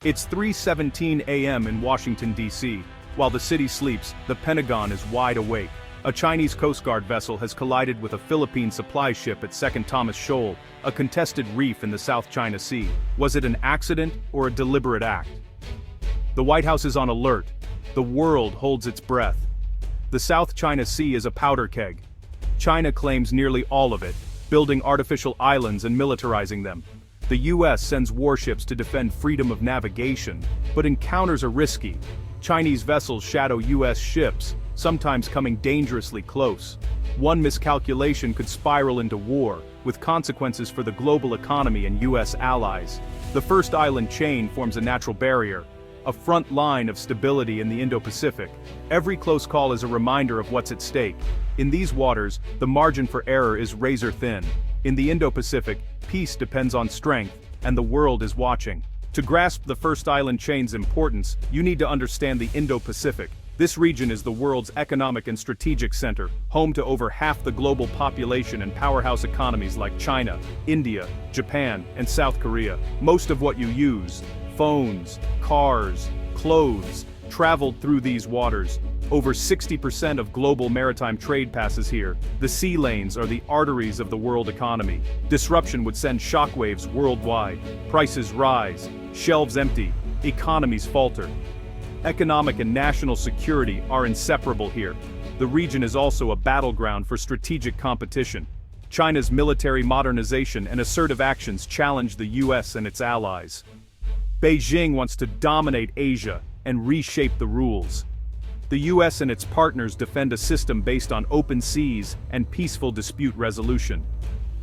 It's 3:17 a.m. in Washington, D.C. While the city sleeps, the Pentagon is wide awake. A Chinese Coast Guard vessel has collided with a Philippine supply ship at 2nd Thomas Shoal, a contested reef in the South China Sea. Was it an accident or a deliberate act? The White House is on alert. The world holds its breath. The South China Sea is a powder keg. China claims nearly all of it, building artificial islands and militarizing them. The U.S. sends warships to defend freedom of navigation, but encounters are risky. Chinese vessels shadow U.S. ships, sometimes coming dangerously close. One miscalculation could spiral into war, with consequences for the global economy and U.S. allies. The first island chain forms a natural barrier, a front line of stability in the Indo-Pacific. Every close call is a reminder of what's at stake. In these waters, the margin for error is razor thin. In the Indo-Pacific, peace depends on strength, and the world is watching. To grasp the first island chain's importance, you need to understand the Indo-Pacific. This region is the world's economic and strategic center, home to over half the global population and powerhouse economies like China, India, Japan, and South Korea. Most of what you use, phones, cars, clothes, traveled through these waters. Over 60% of global maritime trade passes here. The sea lanes are the arteries of the world economy. Disruption would send shockwaves worldwide. Prices rise, shelves empty, economies falter. Economic and national security are inseparable here. The region is also a battleground for strategic competition. China's military modernization and assertive actions challenge the US and its allies. Beijing wants to dominate Asia and reshape the rules. The US and its partners defend a system based on open seas and peaceful dispute resolution.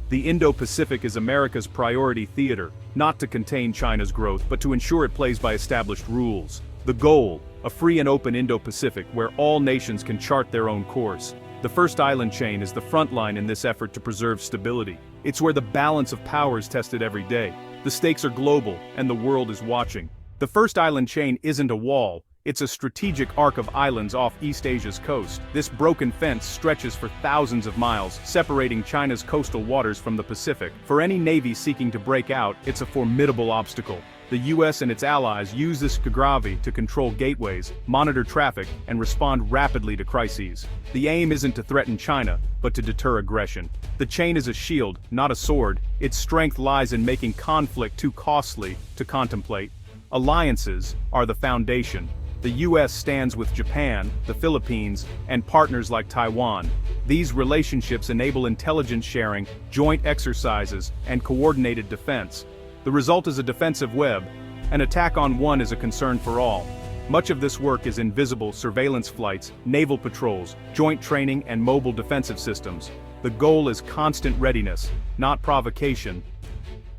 The Indo-Pacific is America's priority theater, not to contain China's growth but to ensure it plays by established rules. The goal, a free and open Indo-Pacific where all nations can chart their own course. The first island chain is the front line in this effort to preserve stability. It's where the balance of power is tested every day. The stakes are global, and the world is watching. The first island chain isn't a wall. It's a strategic arc of islands off East Asia's coast. This broken fence stretches for thousands of miles, separating China's coastal waters from the Pacific. For any navy seeking to break out, it's a formidable obstacle. The US and its allies use this geography to control gateways, monitor traffic, and respond rapidly to crises. The aim isn't to threaten China, but to deter aggression. The chain is a shield, not a sword. Its strength lies in making conflict too costly to contemplate. Alliances are the foundation. The US stands with Japan, the Philippines, and partners like Taiwan. These relationships enable intelligence sharing, joint exercises, and coordinated defense. The result is a defensive web. An attack on one is a concern for all. Much of this work is invisible: surveillance flights, naval patrols, joint training, and mobile defensive systems. The goal is constant readiness, not provocation.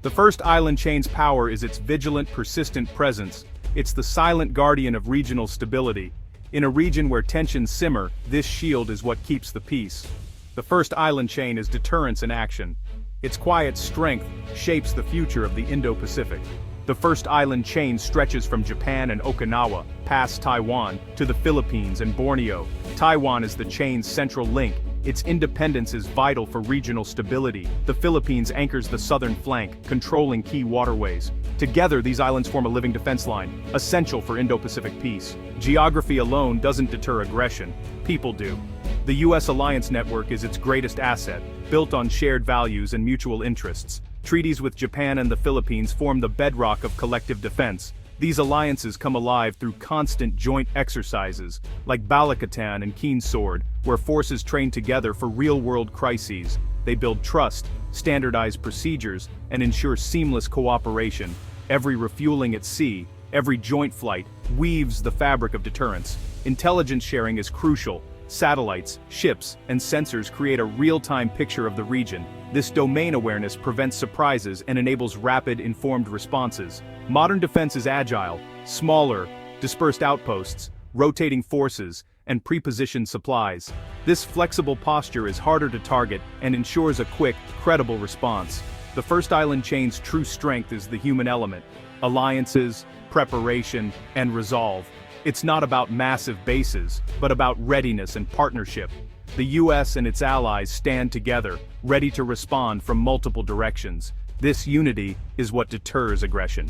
The first island chain's power is its vigilant, persistent presence. It's the silent guardian of regional stability. In a region where tensions simmer, this shield is what keeps the peace. The first island chain is deterrence in action. Its quiet strength shapes the future of the Indo-Pacific. The first island chain stretches from Japan and Okinawa, past Taiwan, to the Philippines and Borneo. Taiwan is the chain's central link. Its independence is vital for regional stability. The Philippines anchors the southern flank, controlling key waterways. Together, these islands form a living defense line, essential for Indo-Pacific peace. Geography alone doesn't deter aggression. People do. The U.S. alliance network is its greatest asset, built on shared values and mutual interests. Treaties with Japan and the Philippines form the bedrock of collective defense. These alliances come alive through constant joint exercises, like Balikatan and Keen Sword, where forces train together for real-world crises. They build trust, standardize procedures, and ensure seamless cooperation. Every refueling at sea, every joint flight, weaves the fabric of deterrence. Intelligence sharing is crucial. Satellites, ships, and sensors create a real-time picture of the region. This domain awareness prevents surprises and enables rapid, informed responses. Modern defense is agile, smaller, dispersed outposts, rotating forces, and pre-positioned supplies. This flexible posture is harder to target and ensures a quick, credible response. The first island chain's true strength is the human element: alliances, preparation, and resolve. It's not about massive bases, but about readiness and partnership. The US and its allies stand together, ready to respond from multiple directions. This unity is what deters aggression.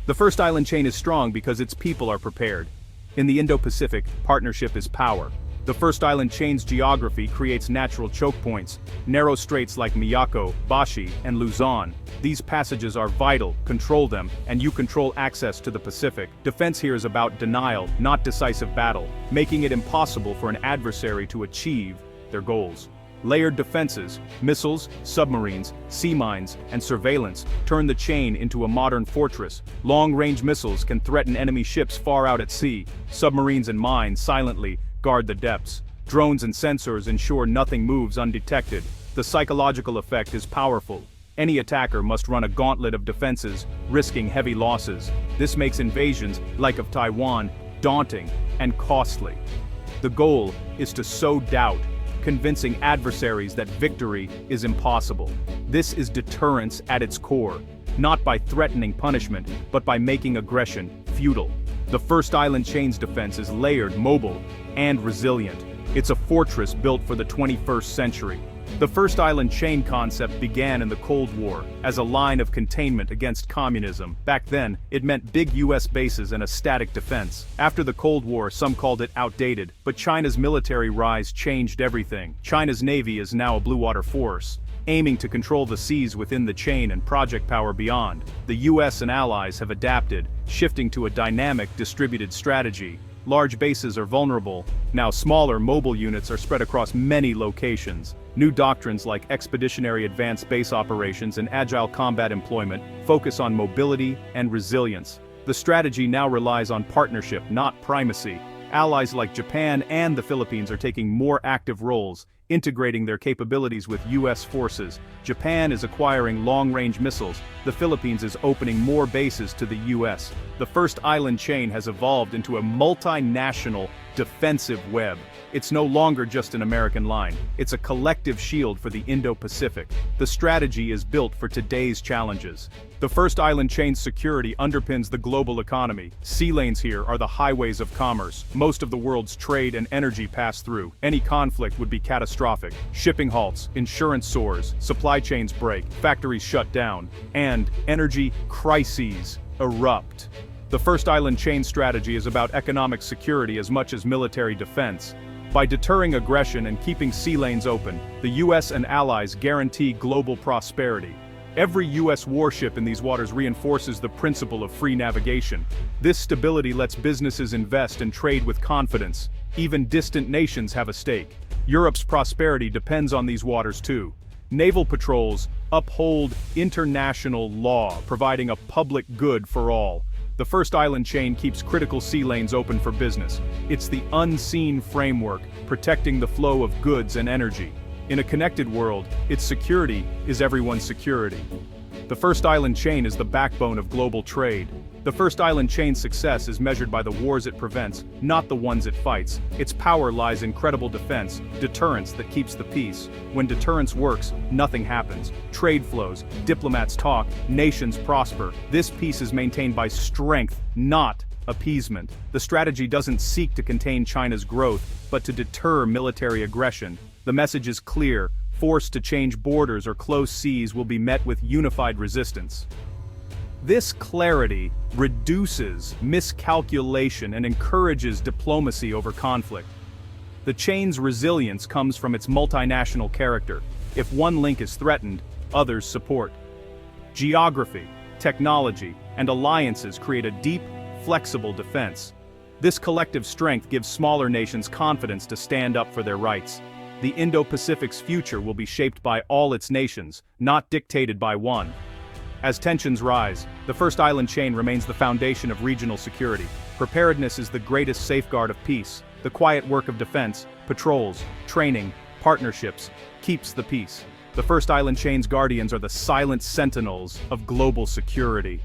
The first island chain is strong because its people are prepared. In the Indo-Pacific, partnership is power. The first island chain's geography creates natural choke points, narrow straits like Miyako, Bashi, and Luzon. These passages are vital, control them, and you control access to the Pacific. Defense here is about denial, not decisive battle, making it impossible for an adversary to achieve their goals. Layered defenses, missiles, submarines, sea mines, and surveillance turn the chain into a modern fortress. Long-range missiles can threaten enemy ships far out at sea. Submarines and mines silently guard the depths. Drones and sensors ensure nothing moves undetected. The psychological effect is powerful. Any attacker must run a gauntlet of defenses, risking heavy losses. This makes invasions, like of Taiwan, daunting and costly. The goal is to sow doubt, convincing adversaries that victory is impossible. This is deterrence at its core, not by threatening punishment, but by making aggression futile. The first island chain's defense is layered, mobile, and resilient. It's a fortress built for the 21st century. The first island chain concept began in the Cold War as a line of containment against communism. Back then, it meant big US bases and a static defense. After the Cold War, some called it outdated, but China's military rise changed everything. China's navy is now a blue water force, aiming to control the seas within the chain and project power beyond. The US and allies have adapted, shifting to a dynamic, distributed strategy. Large bases are vulnerable. Now smaller mobile units are spread across many locations. New doctrines like expeditionary advanced base operations and agile combat employment focus on mobility and resilience. The strategy now relies on partnership, not primacy. Allies like Japan and the Philippines are taking more active roles, integrating their capabilities with US forces. Japan is acquiring long-range missiles. The Philippines is opening more bases to the US. The first island chain has evolved into a multinational defensive web. It's no longer just an American line. It's a collective shield for the Indo-Pacific. The strategy is built for today's challenges. The first island chain's security underpins the global economy. Sea lanes here are the highways of commerce. Most of the world's trade and energy pass through. Any conflict would be catastrophic. Shipping halts, insurance soars, supply chains break, factories shut down, and energy crises erupt. The first island chain strategy is about economic security as much as military defense. By deterring aggression and keeping sea lanes open, the US and allies guarantee global prosperity. Every US warship in these waters reinforces the principle of free navigation. This stability lets businesses invest and trade with confidence. Even distant nations have a stake. Europe's prosperity depends on these waters too. Naval patrols uphold international law, providing a public good for all. The first island chain keeps critical sea lanes open for business. It's the unseen framework, protecting the flow of goods and energy. In a connected world, its security is everyone's security. The first island chain is the backbone of global trade. The first island chain's success is measured by the wars it prevents, not the ones it fights. Its power lies in credible defense, deterrence that keeps the peace. When deterrence works, nothing happens. Trade flows, diplomats talk, nations prosper. This peace is maintained by strength, not appeasement. The strategy doesn't seek to contain China's growth, but to deter military aggression. The message is clear: forced to change borders or close seas will be met with unified resistance. This clarity reduces miscalculation and encourages diplomacy over conflict. The chain's resilience comes from its multinational character. If one link is threatened, others support. Geography, technology, and alliances create a deep, flexible defense. This collective strength gives smaller nations confidence to stand up for their rights. The Indo-Pacific's future will be shaped by all its nations, not dictated by one. As tensions rise, the first island chain remains the foundation of regional security. Preparedness is the greatest safeguard of peace. The quiet work of defense, patrols, training, partnerships, keeps the peace. The first island chain's guardians are the silent sentinels of global security.